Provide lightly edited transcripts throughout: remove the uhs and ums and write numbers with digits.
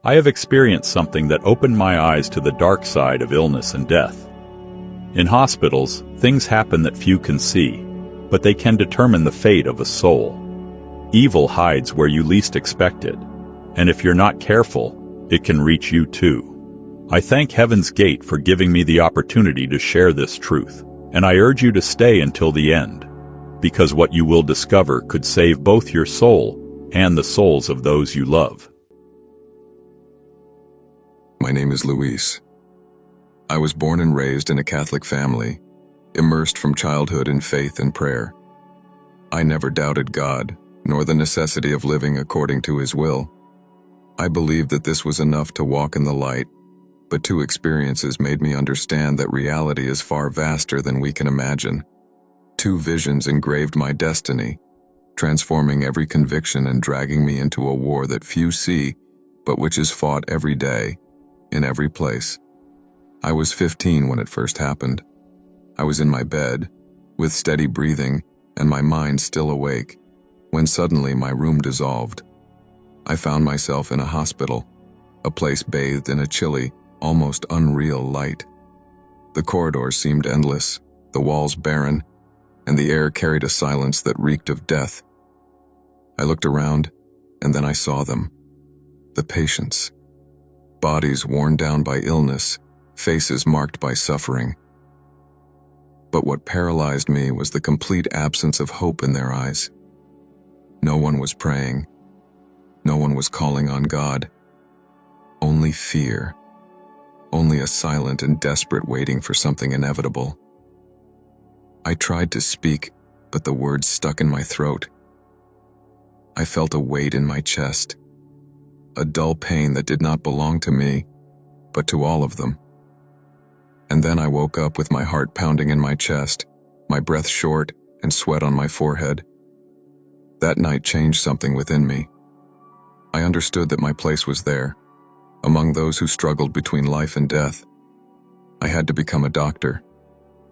I have experienced something that opened my eyes to the dark side of illness and death. In hospitals, things happen that few can see, but they can determine the fate of a soul. Evil hides where you least expect it, and if you're not careful, it can reach you too. I thank Heaven's Gate for giving me the opportunity to share this truth, and I urge you to stay until the end, because what you will discover could save both your soul and the souls of those you love. My name is Luis. I was born and raised in a Catholic family, immersed from childhood in faith and prayer. I never doubted God, nor the necessity of living according to His will. I believed that this was enough to walk in the light, but two experiences made me understand that reality is far vaster than we can imagine. Two visions engraved my destiny, transforming every conviction and dragging me into a war that few see, but which is fought every day, in every place. I was 15 when it first happened. I was in my bed, with steady breathing and my mind still awake, when suddenly my room dissolved. I found myself in a hospital, a place bathed in a chilly, almost unreal light. The corridors seemed endless, the walls barren, and the air carried a silence that reeked of death. I looked around, and then I saw them. The patients. Bodies worn down by illness, faces marked by suffering. But what paralyzed me was the complete absence of hope in their eyes. No one was praying. No one was calling on God. Only fear. Only a silent and desperate waiting for something inevitable. I tried to speak, but the words stuck in my throat. I felt a weight in my chest, a dull pain that did not belong to me, but to all of them. And then I woke up with my heart pounding in my chest, my breath short, and sweat on my forehead. That night changed something within me. I understood that my place was there, among those who struggled between life and death. I had to become a doctor.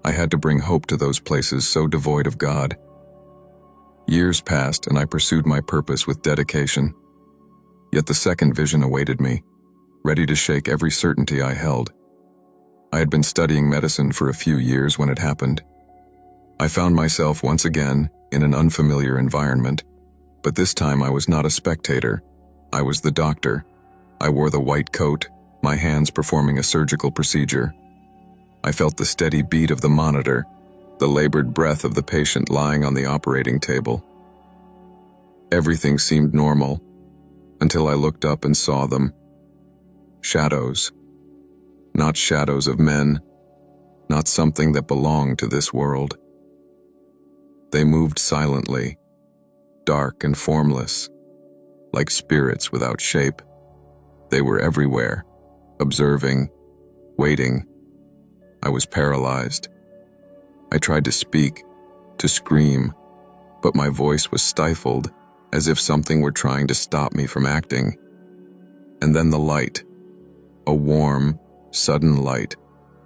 I had to bring hope to those places so devoid of God. Years passed and I pursued my purpose with dedication. Yet the second vision awaited me, ready to shake every certainty I held. I had been studying medicine for a few years when it happened. I found myself once again in an unfamiliar environment, but this time I was not a spectator. I was the doctor. I wore the white coat, my hands performing a surgical procedure. I felt the steady beat of the monitor, the labored breath of the patient lying on the operating table. Everything seemed normal, until I looked up and saw them. Shadows. Not shadows of men, not something that belonged to this world. They moved silently, dark and formless, like spirits without shape. They were everywhere, observing, waiting. I was paralyzed. I tried to speak, to scream, but my voice was stifled, as if something were trying to stop me from acting. And then the light, a warm, sudden light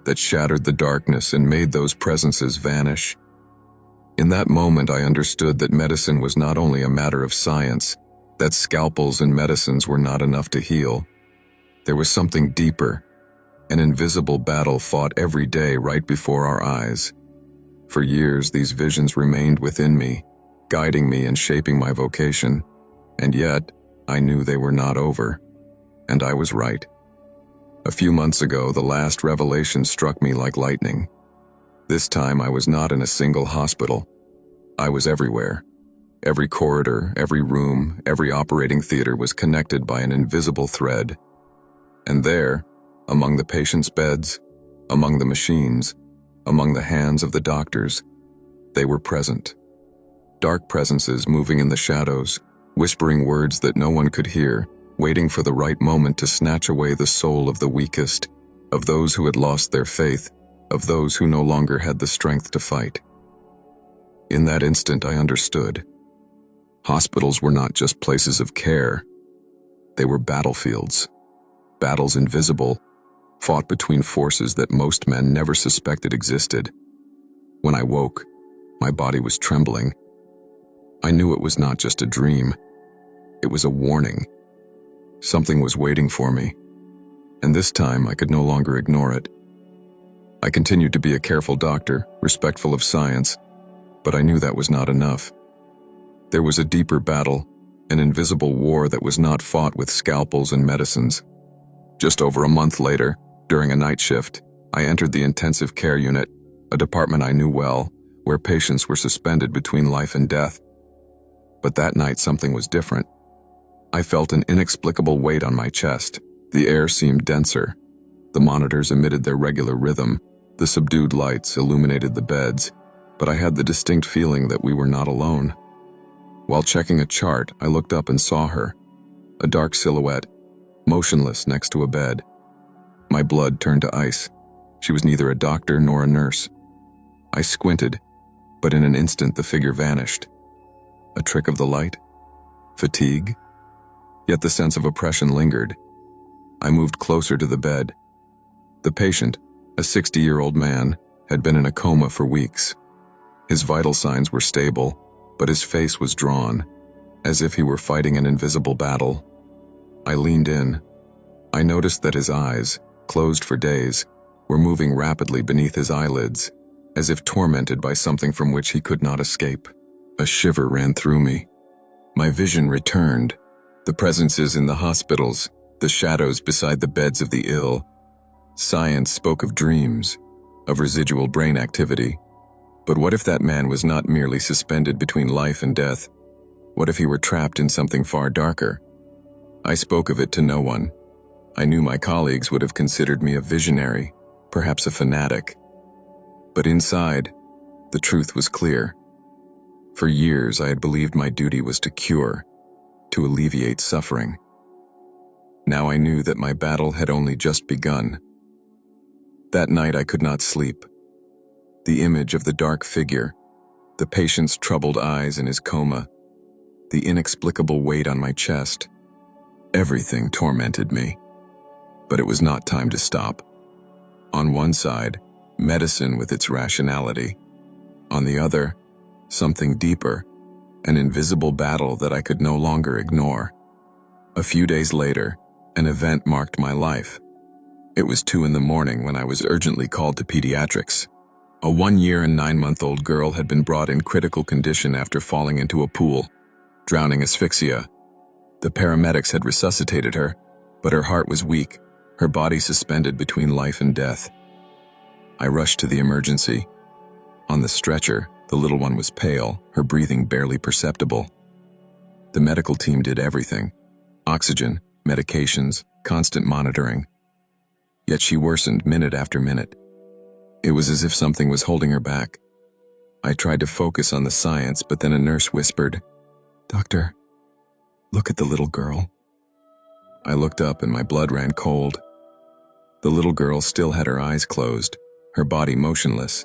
that shattered the darkness and made those presences vanish. In that moment, I understood that medicine was not only a matter of science, that scalpels and medicines were not enough to heal. There was something deeper, an invisible battle fought every day right before our eyes. For years, these visions remained within me, guiding me and shaping my vocation. And yet, I knew they were not over. And I was right. A few months ago, the last revelation struck me like lightning. This time, I was not in a single hospital. I was everywhere. Every corridor, every room, every operating theater was connected by an invisible thread. And there, among the patients' beds, among the machines, among the hands of the doctors, they were present. Dark presences moving in the shadows, whispering words that no one could hear, waiting for the right moment to snatch away the soul of the weakest, of those who had lost their faith, of those who no longer had the strength to fight. In that instant, I understood. Hospitals were not just places of care. They were battlefields. Battles invisible, fought between forces that most men never suspected existed. When I woke, my body was trembling. I knew it was not just a dream. It was a warning. Something was waiting for me, and this time I could no longer ignore it. I continued to be a careful doctor, respectful of science, but I knew that was not enough. There was a deeper battle, an invisible war that was not fought with scalpels and medicines. Just over a month later, during a night shift, I entered the intensive care unit, a department I knew well, where patients were suspended between life and death. But that night something was different. I felt an inexplicable weight on my chest. The air seemed denser. The monitors emitted their regular rhythm. The subdued lights illuminated the beds, but I had the distinct feeling that we were not alone. While checking a chart, I looked up and saw her, a dark silhouette, motionless next to a bed. My blood turned to ice. She was neither a doctor nor a nurse. I squinted, but in an instant the figure vanished. A trick of the light? Fatigue? Yet the sense of oppression lingered. I moved closer to the bed. The patient, a 60-year-old man, had been in a coma for weeks. His vital signs were stable, but his face was drawn, as if he were fighting an invisible battle. I leaned in. I noticed that his eyes, closed for days, were moving rapidly beneath his eyelids, as if tormented by something from which he could not escape. A shiver ran through me. My vision returned. The presences in the hospitals, the shadows beside the beds of the ill. Science spoke of dreams, of residual brain activity. But what if that man was not merely suspended between life and death? What if he were trapped in something far darker? I spoke of it to no one. I knew my colleagues would have considered me a visionary, perhaps a fanatic. But inside, the truth was clear. For years I had believed my duty was to cure, to alleviate suffering. Now I knew that my battle had only just begun. That night I could not sleep. The image of the dark figure, the patient's troubled eyes in his coma, the inexplicable weight on my chest, everything tormented me. But it was not time to stop. On one side, medicine with its rationality. On the other, something deeper, an invisible battle that I could no longer ignore. A few days later, an event marked my life. It was 2 a.m. when I was urgently called to pediatrics. A 1-year and 9-month-old girl had been brought in critical condition after falling into a pool, drowning asphyxia. The paramedics had resuscitated her, but her heart was weak, her body suspended between life and death. I rushed to the emergency. On the stretcher, the little one was pale, her breathing barely perceptible. The medical team did everything: oxygen, medications, constant monitoring. Yet she worsened minute after minute. It was as if something was holding her back. I tried to focus on the science, but then a nurse whispered, "Doctor, look at the little girl." I looked up and my blood ran cold. The little girl still had her eyes closed, her body motionless,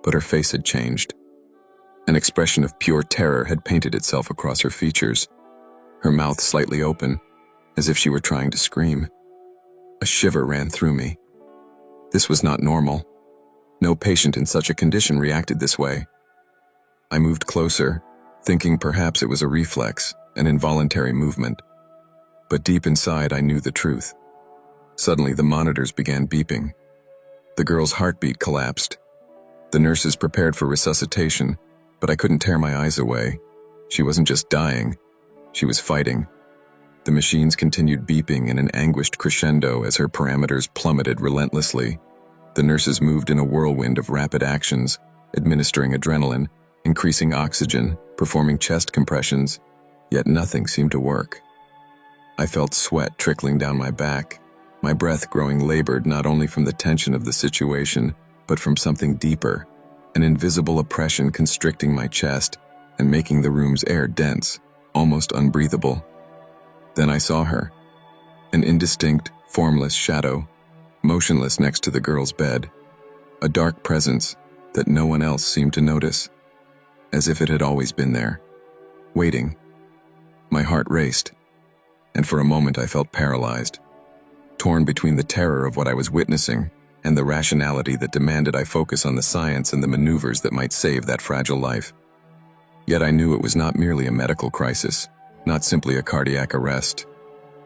but her face had changed. An expression of pure terror had painted itself across her features, her mouth slightly open, as if she were trying to scream. A shiver ran through me. This was not normal. No patient in such a condition reacted this way. I moved closer, thinking perhaps it was a reflex, an involuntary movement. But deep inside I knew the truth. Suddenly the monitors began beeping. The girl's heartbeat collapsed. The nurses prepared for resuscitation, but I couldn't tear my eyes away. She wasn't just dying, she was fighting. The machines continued beeping in an anguished crescendo as her parameters plummeted relentlessly. The nurses moved in a whirlwind of rapid actions, administering adrenaline, increasing oxygen, performing chest compressions, yet nothing seemed to work. I felt sweat trickling down my back, my breath growing labored not only from the tension of the situation, but from something deeper, an invisible oppression constricting my chest and making the room's air dense, almost unbreathable. Then I saw her, an indistinct, formless shadow, motionless next to the girl's bed, a dark presence that no one else seemed to notice, as if it had always been there, waiting. My heart raced, and for a moment I felt paralyzed, torn between the terror of what I was witnessing and the rationality that demanded I focus on the science and the maneuvers that might save that fragile life. Yet I knew it was not merely a medical crisis, not simply a cardiac arrest.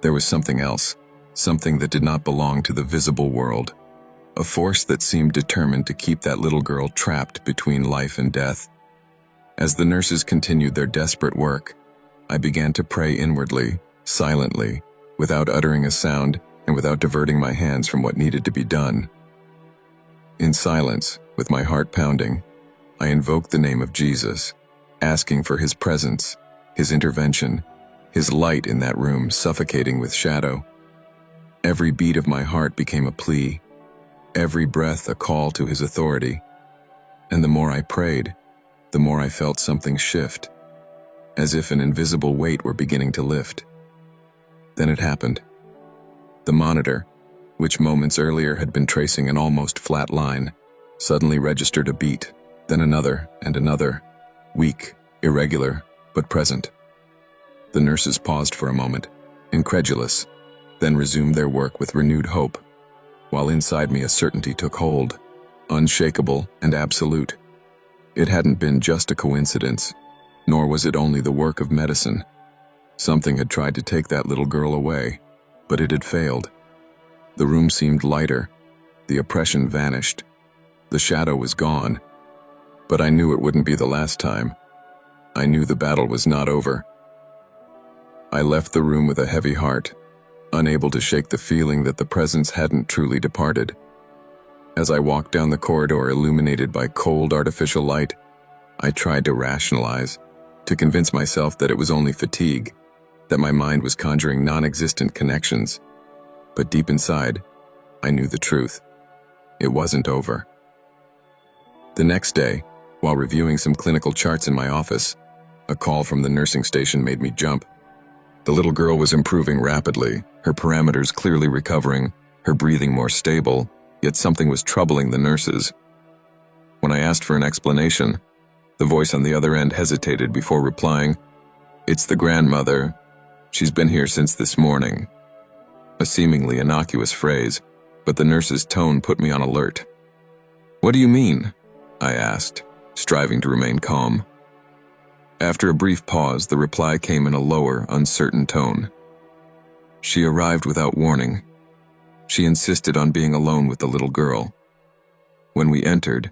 There was something else, something that did not belong to the visible world, a force that seemed determined to keep that little girl trapped between life and death. As the nurses continued their desperate work, I began to pray inwardly, silently, without uttering a sound and without diverting my hands from what needed to be done. In silence, with my heart pounding, I invoked the name of Jesus, asking for his presence, his intervention, his light in that room suffocating with shadow. Every beat of my heart became a plea, every breath a call to his authority. And the more I prayed, the more I felt something shift, as if an invisible weight were beginning to lift. Then it happened. The monitor, which moments earlier had been tracing an almost flat line, suddenly registered a beat, then another and another, weak, irregular, but present. The nurses paused for a moment, incredulous, then resumed their work with renewed hope, while inside me a certainty took hold, unshakable and absolute. It hadn't been just a coincidence, nor was it only the work of medicine. Something had tried to take that little girl away, but it had failed. The room seemed lighter, the oppression vanished, the shadow was gone. But I knew it wouldn't be the last time. I knew the battle was not over. I left the room with a heavy heart, unable to shake the feeling that the presence hadn't truly departed. As I walked down the corridor illuminated by cold artificial light, I tried to rationalize, to convince myself that it was only fatigue, that my mind was conjuring non-existent connections. But deep inside, I knew the truth. It wasn't over. The next day, while reviewing some clinical charts in my office, a call from the nursing station made me jump. The little girl was improving rapidly, her parameters clearly recovering, her breathing more stable, yet something was troubling the nurses. When I asked for an explanation, the voice on the other end hesitated before replying, "It's the grandmother. She's been here since this morning." A seemingly innocuous phrase, but the nurse's tone put me on alert. "What do you mean?" I asked, striving to remain calm. After a brief pause, the reply came in a lower, uncertain tone. "She arrived without warning. She insisted on being alone with the little girl. When we entered,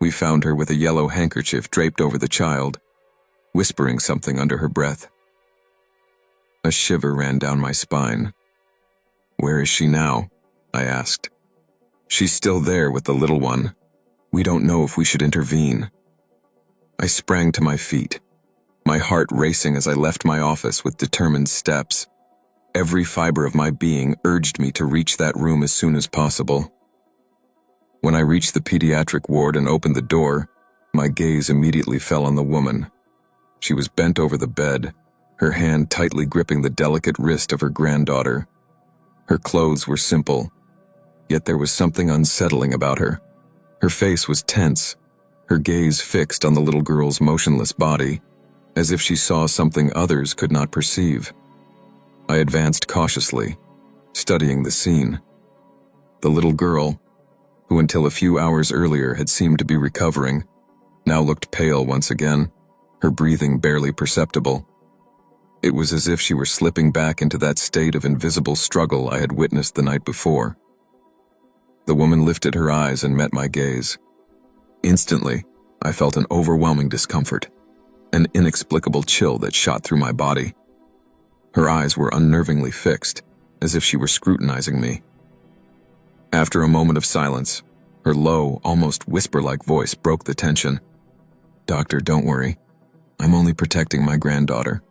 we found her with a yellow handkerchief draped over the child, whispering something under her breath." A shiver ran down my spine. "Where is she now?" I asked. "She's still there with the little one. We don't know if we should intervene." I sprang to my feet, my heart racing as I left my office with determined steps. Every fiber of my being urged me to reach that room as soon as possible. When I reached the pediatric ward and opened the door, my gaze immediately fell on the woman. She was bent over the bed, her hand tightly gripping the delicate wrist of her granddaughter. Her clothes were simple, yet there was something unsettling about her. Her face was tense, her gaze fixed on the little girl's motionless body, as if she saw something others could not perceive. I advanced cautiously, studying the scene. The little girl, who until a few hours earlier had seemed to be recovering, now looked pale once again, her breathing barely perceptible. It was as if she were slipping back into that state of invisible struggle I had witnessed the night before. The woman lifted her eyes and met my gaze. Instantly, I felt an overwhelming discomfort, an inexplicable chill that shot through my body. Her eyes were unnervingly fixed, as if she were scrutinizing me. After a moment of silence, her low, almost whisper-like voice broke the tension. "Doctor, don't worry. I'm only protecting my granddaughter."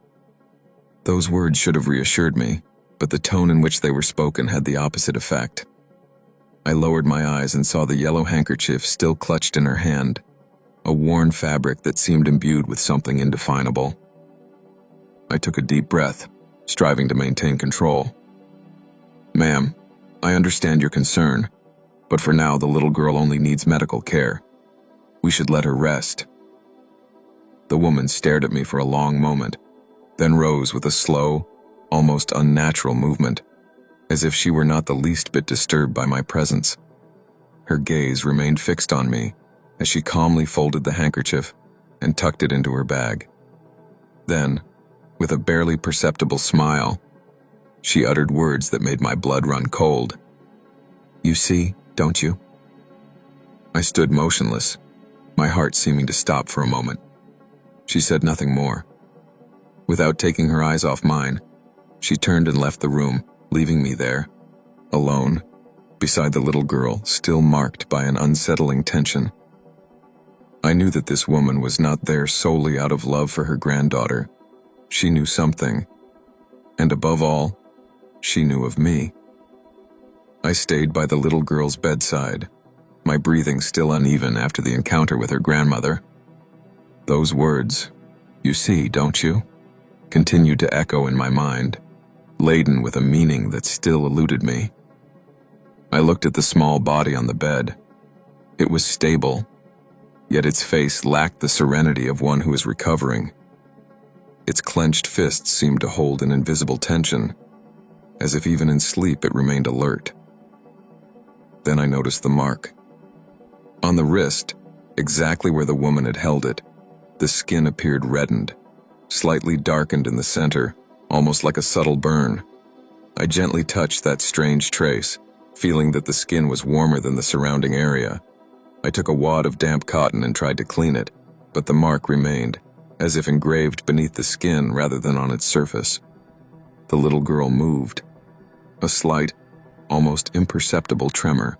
Those words should have reassured me, but the tone in which they were spoken had the opposite effect. I lowered my eyes and saw the yellow handkerchief still clutched in her hand, a worn fabric that seemed imbued with something indefinable. I took a deep breath, striving to maintain control. "Ma'am, I understand your concern, but for now the little girl only needs medical care. We should let her rest." The woman stared at me for a long moment, then rose with a slow, almost unnatural movement, as if she were not the least bit disturbed by my presence. Her gaze remained fixed on me as she calmly folded the handkerchief and tucked it into her bag. Then, with a barely perceptible smile, She uttered words that made my blood run cold. "You see, don't you?" I stood motionless, my heart seeming to stop for a moment. She said nothing more. Without taking her eyes off mine, she turned and left the room, leaving me there, alone, beside the little girl, still marked by an unsettling tension. I knew that this woman was not there solely out of love for her granddaughter. She knew something, and above all, she knew of me. I stayed by the little girl's bedside, my breathing still uneven after the encounter with her grandmother. Those words, "You see, don't you?" continued to echo in my mind, laden with a meaning that still eluded me. I looked at the small body on the bed. It was stable, yet its face lacked the serenity of one who is recovering. Its clenched fists seemed to hold an invisible tension, as if even in sleep it remained alert. Then I noticed the mark. On the wrist, exactly where the woman had held it, the skin appeared reddened, slightly darkened in the center, almost like a subtle burn. I gently touched that strange trace, feeling that the skin was warmer than the surrounding area. I took a wad of damp cotton and tried to clean it, but the mark remained, as if engraved beneath the skin rather than on its surface. The little girl moved. A slight, almost imperceptible tremor,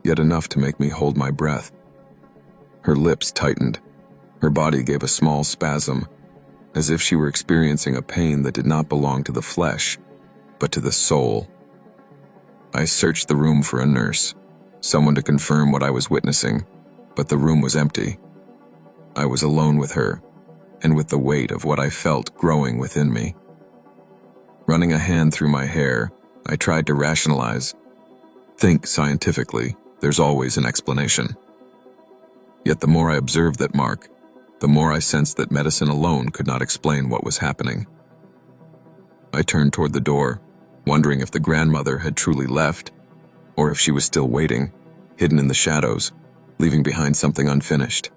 yet enough to make me hold my breath. Her lips tightened. Her body gave a small spasm, as if she were experiencing a pain that did not belong to the flesh, but to the soul. I searched the room for a nurse, someone to confirm what I was witnessing, but the room was empty. I was alone with her, and with the weight of what I felt growing within me. Running a hand through my hair, I tried to rationalize. Think scientifically, there's always an explanation. Yet the more I observed that mark, the more I sensed that medicine alone could not explain what was happening. I turned toward the door, wondering if the grandmother had truly left, or if she was still waiting, hidden in the shadows, leaving behind something unfinished.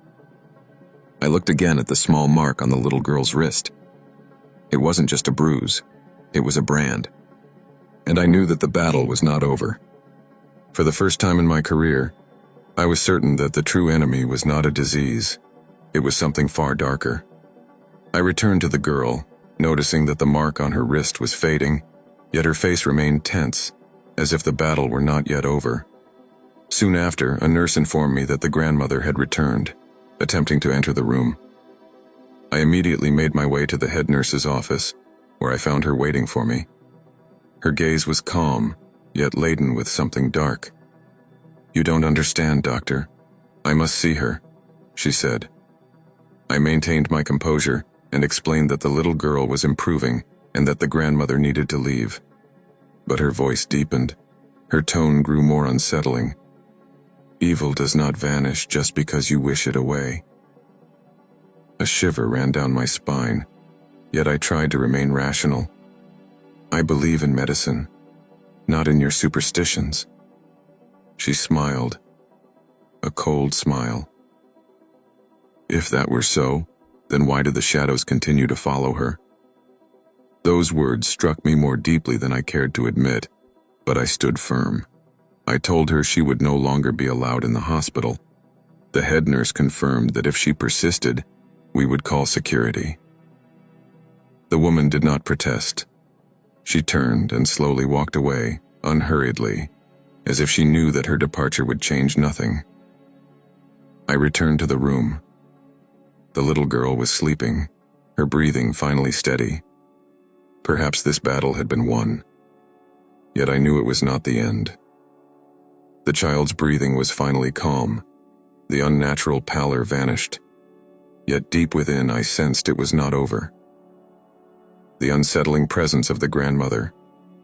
I looked again at the small mark on the little girl's wrist. It wasn't just a bruise, it was a brand. And I knew that the battle was not over. For the first time in my career, I was certain that the true enemy was not a disease. It was something far darker. I returned to the girl, noticing that the mark on her wrist was fading, yet her face remained tense, as if the battle were not yet over. Soon after, a nurse informed me that the grandmother had returned, attempting to enter the room. I immediately made my way to the head nurse's office, where I found her waiting for me. Her gaze was calm, yet laden with something dark. "You don't understand, doctor. I must see her," she said. I maintained my composure and explained that the little girl was improving and that the grandmother needed to leave. But her voice deepened. Her tone grew more unsettling. "Evil does not vanish just because you wish it away." A shiver ran down my spine, yet I tried to remain rational. "I believe in medicine, not in your superstitions." She smiled, a cold smile. If that were so, then why did the shadows continue to follow her? Those words struck me more deeply than I cared to admit, but I stood firm. I told her she would no longer be allowed in the hospital. The head nurse confirmed that if she persisted, we would call security. The woman did not protest. She turned and slowly walked away, unhurriedly, as if she knew that her departure would change nothing. I returned to the room. The little girl was sleeping, her breathing finally steady. Perhaps this battle had been won. Yet I knew it was not the end. The child's breathing was finally calm. The unnatural pallor vanished. Yet deep within I sensed it was not over. The unsettling presence of the grandmother,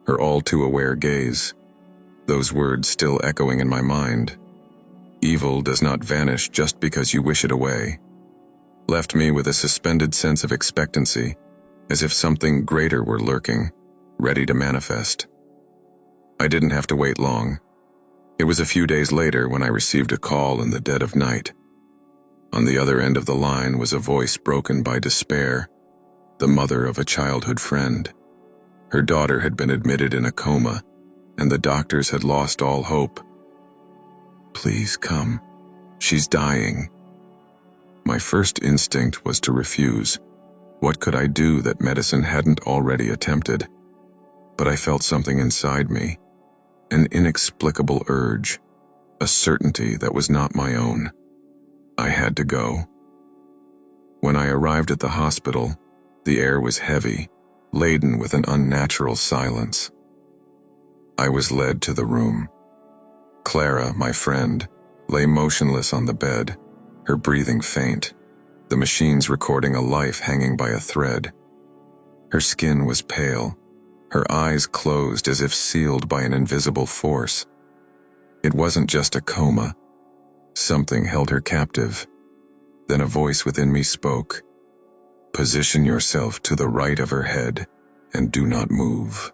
her all-too-aware gaze, those words still echoing in my mind, "Evil does not vanish just because you wish it away," left me with a suspended sense of expectancy, as if something greater were lurking, ready to manifest. I didn't have to wait long. It was a few days later when I received a call in the dead of night. On the other end of the line was a voice broken by despair, the mother of a childhood friend. Her daughter had been admitted in a coma, and the doctors had lost all hope. "Please come. She's dying." My first instinct was to refuse. What could I do that medicine hadn't already attempted? But I felt something inside me, an inexplicable urge, a certainty that was not my own. I had to go. When I arrived at the hospital, the air was heavy, laden with an unnatural silence. I was led to the room. Clara, my friend, lay motionless on the bed, her breathing faint, the machines recording a life hanging by a thread. Her skin was pale, her eyes closed as if sealed by an invisible force. It wasn't just a coma. Something held her captive. Then a voice within me spoke. "Position yourself to the right of her head and do not move."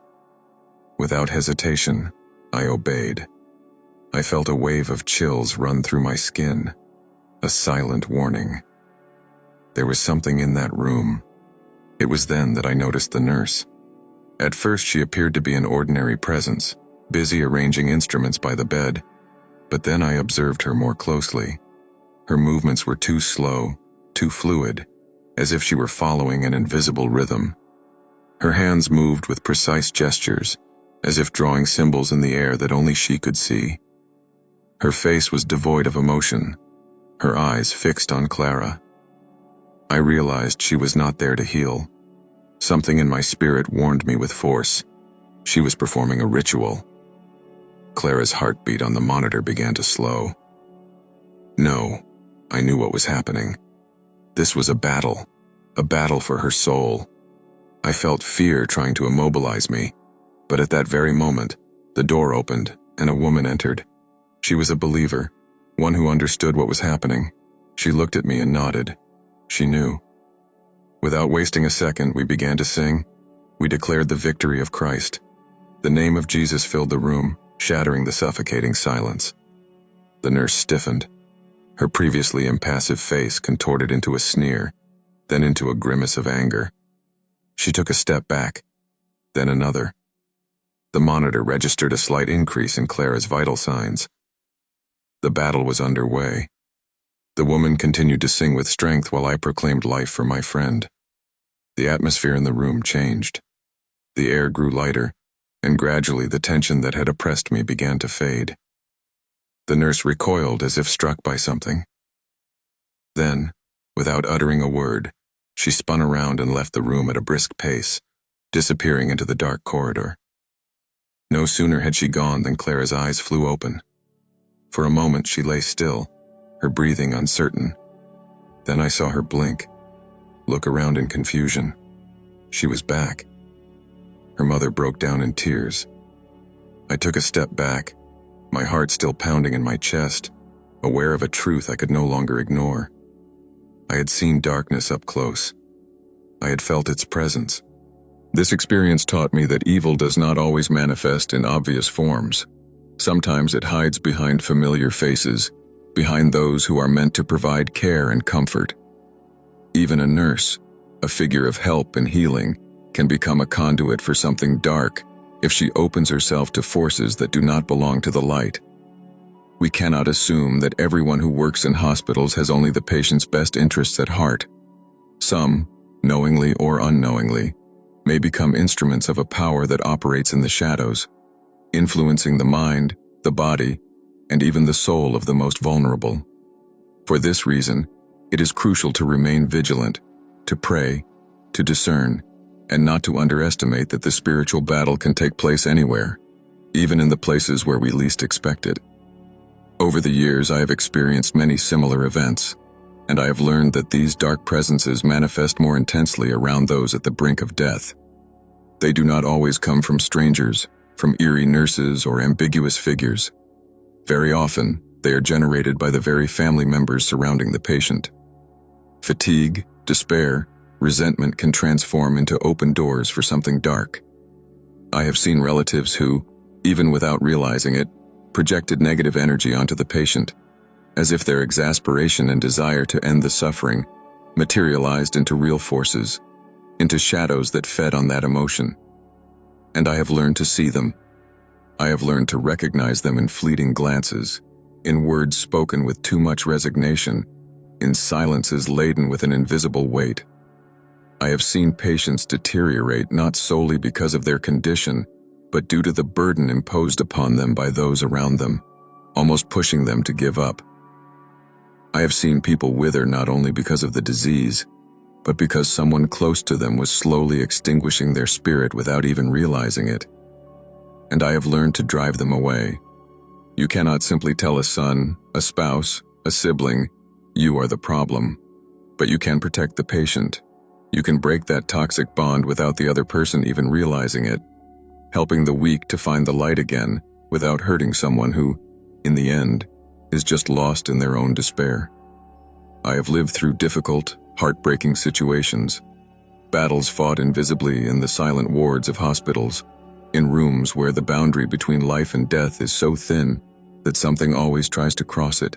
Without hesitation, I obeyed. I felt a wave of chills run through my skin, a silent warning. There was something in that room. It was then that I noticed the nurse. At first she appeared to be an ordinary presence, busy arranging instruments by the bed, but then I observed her more closely. Her movements were too slow, too fluid, as if she were following an invisible rhythm. Her hands moved with precise gestures, as if drawing symbols in the air that only she could see. Her face was devoid of emotion, her eyes fixed on Clara. I realized she was not there to heal. Something in my spirit warned me with force. She was performing a ritual. Clara's heartbeat on the monitor began to slow. No, I knew what was happening. This was a battle for her soul. I felt fear trying to immobilize me, but at that very moment, the door opened and a woman entered. She was a believer, one who understood what was happening. She looked at me and nodded. She knew. Without wasting a second, we began to sing. We declared the victory of Christ. The name of Jesus filled the room, shattering the suffocating silence. The nurse stiffened. Her previously impassive face contorted into a sneer, then into a grimace of anger. She took a step back, then another. The monitor registered a slight increase in Clara's vital signs. The battle was underway. The woman continued to sing with strength while I proclaimed life for my friend. The atmosphere in the room changed. The air grew lighter, and gradually the tension that had oppressed me began to fade. The nurse recoiled as if struck by something. Then, without uttering a word, she spun around and left the room at a brisk pace, disappearing into the dark corridor. No sooner had she gone than Clara's eyes flew open. For a moment she lay still, her breathing uncertain. Then I saw her blink, look around in confusion. She was back. Her mother broke down in tears. I took a step back, my heart still pounding in my chest, aware of a truth I could no longer ignore. I had seen darkness up close. I had felt its presence. This experience taught me that evil does not always manifest in obvious forms. Sometimes it hides behind familiar faces, behind those who are meant to provide care and comfort. Even a nurse, a figure of help and healing, can become a conduit for something dark if she opens herself to forces that do not belong to the light. We cannot assume that everyone who works in hospitals has only the patient's best interests at heart. Some, knowingly or unknowingly, may become instruments of a power that operates in the shadows, influencing the mind, the body, and even the soul of the most vulnerable. For this reason, it is crucial to remain vigilant, to pray, to discern, and not to underestimate that the spiritual battle can take place anywhere, even in the places where we least expect it. Over the years, I have experienced many similar events, and I have learned that these dark presences manifest more intensely around those at the brink of death. They do not always come from strangers, from eerie nurses or ambiguous figures. Very often, they are generated by the very family members surrounding the patient. Fatigue, despair, resentment can transform into open doors for something dark. I have seen relatives who, even without realizing it, projected negative energy onto the patient, as if their exasperation and desire to end the suffering materialized into real forces, into shadows that fed on that emotion. And I have learned to see them. I have learned to recognize them in fleeting glances, in words spoken with too much resignation, in silences laden with an invisible weight. I have seen patients deteriorate not solely because of their condition, but due to the burden imposed upon them by those around them, almost pushing them to give up. I have seen people wither not only because of the disease, but because someone close to them was slowly extinguishing their spirit without even realizing it. And I have learned to drive them away. You cannot simply tell a son, a spouse, a sibling, you are the problem. But you can protect the patient. You can break that toxic bond without the other person even realizing it, helping the weak to find the light again without hurting someone who, in the end, is just lost in their own despair. I have lived through difficult, heartbreaking situations, battles fought invisibly in the silent wards of hospitals, in rooms where the boundary between life and death is so thin that something always tries to cross it.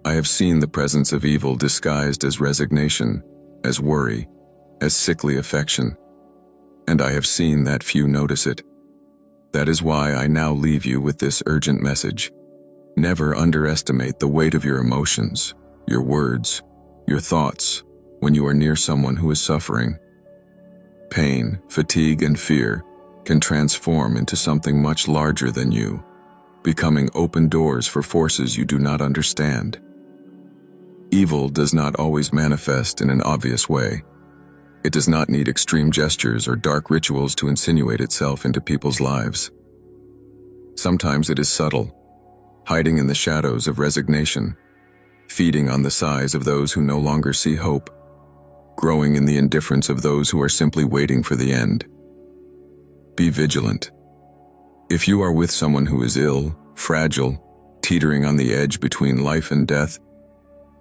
I have seen the presence of evil disguised as resignation, as worry, as sickly affection, and I have seen that few notice it. That is why I now leave you with this urgent message. Never underestimate the weight of your emotions, your words, your thoughts when you are near someone who is suffering. Pain, fatigue, and fear can transform into something much larger than you, becoming open doors for forces you do not understand. Evil does not always manifest in an obvious way. It does not need extreme gestures or dark rituals to insinuate itself into people's lives. Sometimes it is subtle, hiding in the shadows of resignation, feeding on the sighs of those who no longer see hope, growing in the indifference of those who are simply waiting for the end. Be vigilant. If you are with someone who is ill, fragile, teetering on the edge between life and death,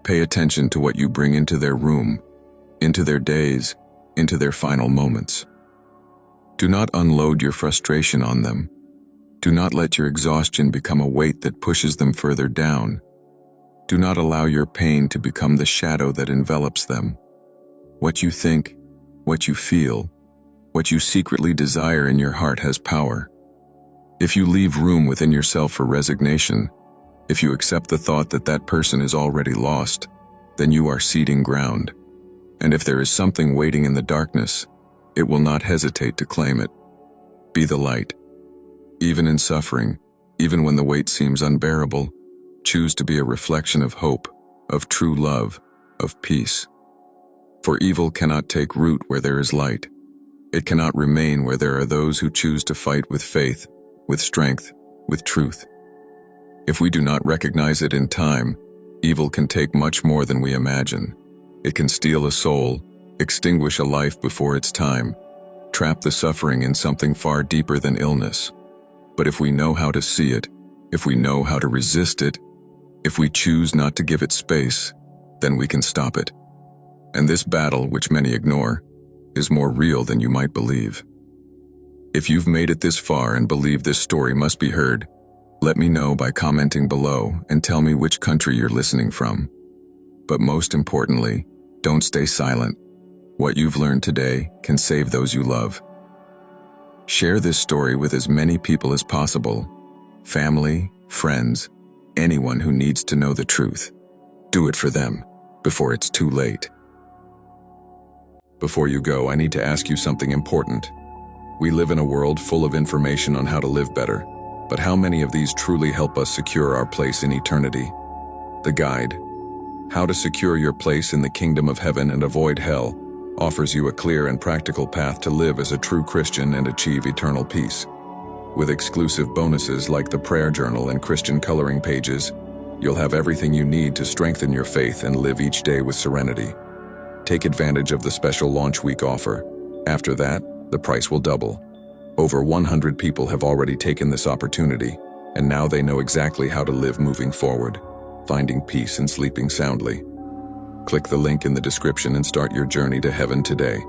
pay attention to what you bring into their room, into their days, into their final moments. Do not unload your frustration on them. Do not let your exhaustion become a weight that pushes them further down. Do not allow your pain to become the shadow that envelops them. What you think, what you feel, what you secretly desire in your heart has power. If you leave room within yourself for resignation, if you accept the thought that that person is already lost, then you are ceding ground. And if there is something waiting in the darkness, it will not hesitate to claim it. Be the light. Even in suffering, even when the weight seems unbearable, choose to be a reflection of hope, of true love, of peace. For evil cannot take root where there is light. It cannot remain where there are those who choose to fight with faith, with strength, with truth. If we do not recognize it in time, evil can take much more than we imagine. It can steal a soul, extinguish a life before its time, trap the suffering in something far deeper than illness. But if we know how to see it, if we know how to resist it, if we choose not to give it space, then we can stop it. And this battle, which many ignore, is more real than you might believe. If you've made it this far and believe this story must be heard, let me know by commenting below and tell me which country you're listening from. But most importantly, don't stay silent. What you've learned today can save those you love. Share this story with as many people as possible. Family, friends, anyone who needs to know the truth. Do it for them, before it's too late. Before you go, I need to ask you something important. We live in a world full of information on how to live better, but how many of these truly help us secure our place in eternity? The guide, How to Secure Your Place in the Kingdom of Heaven and Avoid Hell, offers you a clear and practical path to live as a true Christian and achieve eternal peace. With exclusive bonuses like the prayer journal and Christian coloring pages, you'll have everything you need to strengthen your faith and live each day with serenity. Take advantage of the special launch week offer. After that, the price will double. Over 100 people have already taken this opportunity, and now they know exactly how to live moving forward, finding peace and sleeping soundly. Click the link in the description and start your journey to heaven today.